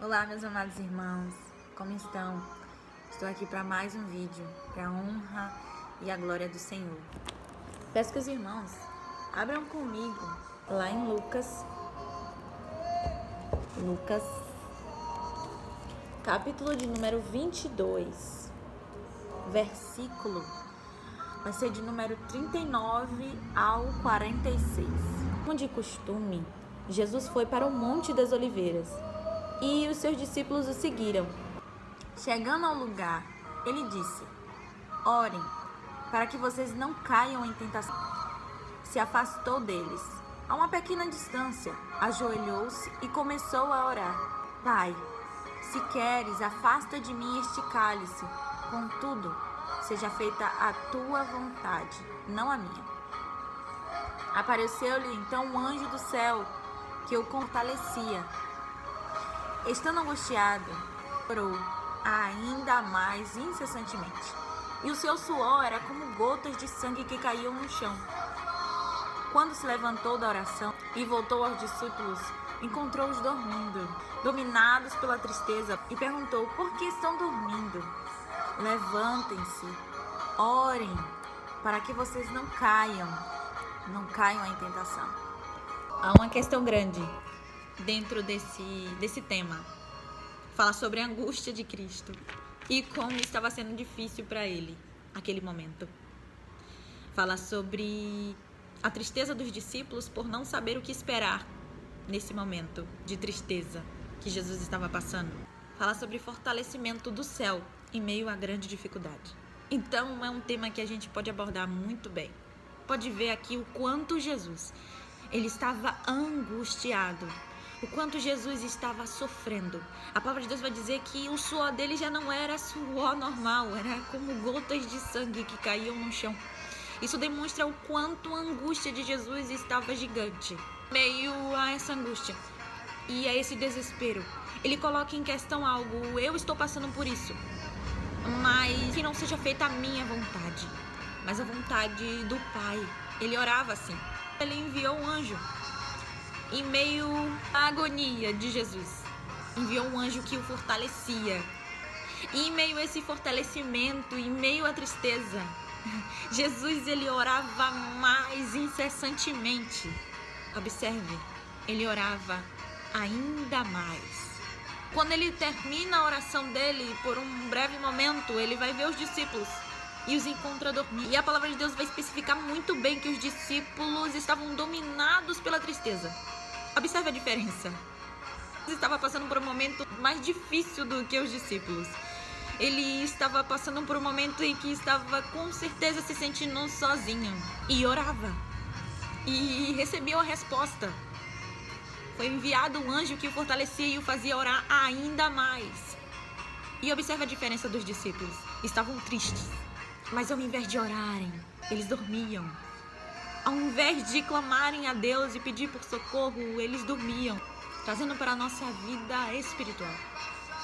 Olá, meus amados irmãos, como estão? Estou aqui para mais um vídeo, para a honra e a glória do Senhor. Peço que os irmãos abram comigo lá em Lucas, capítulo de número 22, versículo vai ser de número 39 ao 46. Como de costume, Jesus foi para o Monte das Oliveiras e os seus discípulos o seguiram. Chegando ao lugar, ele disse: orem, para que vocês não caiam em tentação. Se afastou deles. A uma pequena distância, ajoelhou-se e começou a orar. Pai, se queres, afasta de mim este cálice. Contudo, seja feita a tua vontade, não a minha. Apareceu-lhe então um anjo do céu, que o fortalecia. Estando angustiado, orou ainda mais incessantemente, e o seu suor era como gotas de sangue que caíam no chão. Quando se levantou da oração e voltou aos discípulos, encontrou-os dormindo, dominados pela tristeza, e perguntou: por que estão dormindo? Levantem-se, orem, para que vocês não caiam em tentação. Há uma questão grande dentro desse tema. Fala sobre a angústia de Cristo e como estava sendo difícil para ele aquele momento. Fala sobre a tristeza dos discípulos por não saber o que esperar nesse momento de tristeza que Jesus estava passando. Fala sobre fortalecimento do céu em meio à grande dificuldade. Então é um tema que a gente pode abordar muito bem. Pode ver aqui o quanto Jesus, ele estava angustiado, o quanto Jesus estava sofrendo. A palavra de Deus vai dizer que o suor dele já não era suor normal, era como gotas de sangue que caíam no chão. Isso demonstra o quanto a angústia de Jesus estava gigante. Meio a essa angústia e a esse desespero, ele coloca em questão algo: eu estou passando por isso, mas que não seja feita a minha vontade, mas a vontade do Pai. Ele orava assim. Ele enviou um anjo em meio à agonia de Jesus. Enviou um anjo que o fortalecia. E em meio a esse fortalecimento, em meio à tristeza, Jesus, ele orava mais incessantemente. Observe, ele orava ainda mais. Quando ele termina a oração dele, por um breve momento, ele vai ver os discípulos e os encontra dormindo. E a palavra de Deus vai especificar muito bem que os discípulos estavam dominados pela tristeza. Observe a diferença. Ele estava passando por um momento mais difícil do que os discípulos. Ele estava passando por um momento em que estava com certeza se sentindo sozinho. E orava. E recebeu a resposta. Foi enviado um anjo que o fortalecia e o fazia orar ainda mais. E observe a diferença dos discípulos. Estavam tristes, mas ao invés de orarem, eles dormiam. Ao invés de clamarem a Deus e pedir por socorro, eles dormiam, trazendo para a nossa vida espiritual.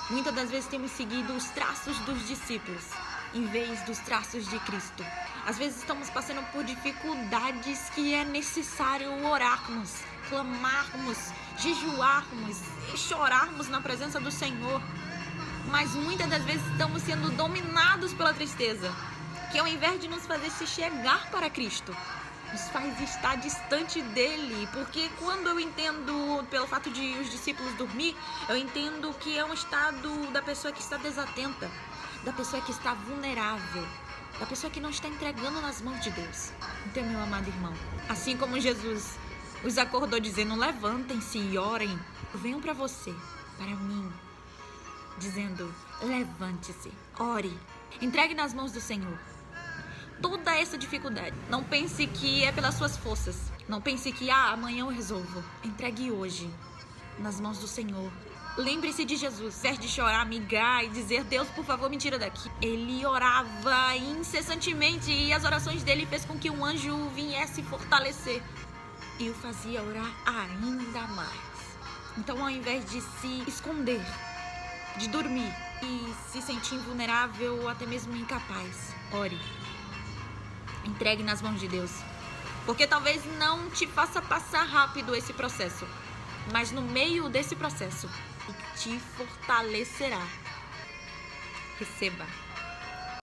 Muitas das vezes temos seguido os traços dos discípulos, em vez dos traços de Cristo. Às vezes estamos passando por dificuldades que é necessário orarmos, clamarmos, jejuarmos e chorarmos na presença do Senhor. Mas muitas das vezes estamos sendo dominados pela tristeza, que ao invés de nos fazer se chegar para Cristo, nos faz estar distante dele. Porque quando eu entendo pelo fato de os discípulos dormir, eu entendo que é um estado da pessoa que está desatenta, da pessoa que está vulnerável, da pessoa que não está entregando nas mãos de Deus. Então, meu amado irmão, assim como Jesus os acordou dizendo: levantem-se e orem, venham para você, para mim, dizendo: levante-se, ore, entregue nas mãos do Senhor toda essa dificuldade. Não pense que é pelas suas forças. Não pense que amanhã eu resolvo. Entregue hoje nas mãos do Senhor. Lembre-se de Jesus. Ao invés de chorar, migrar e dizer: Deus, por favor, me tira daqui, ele orava incessantemente, e as orações dele fez com que um anjo viesse fortalecer e o fazia orar ainda mais. Então, ao invés de se esconder, de dormir e se sentir vulnerável ou até mesmo incapaz, ore. Entregue nas mãos de Deus. Porque talvez não te faça passar rápido esse processo, mas no meio desse processo, e te fortalecerá. Receba.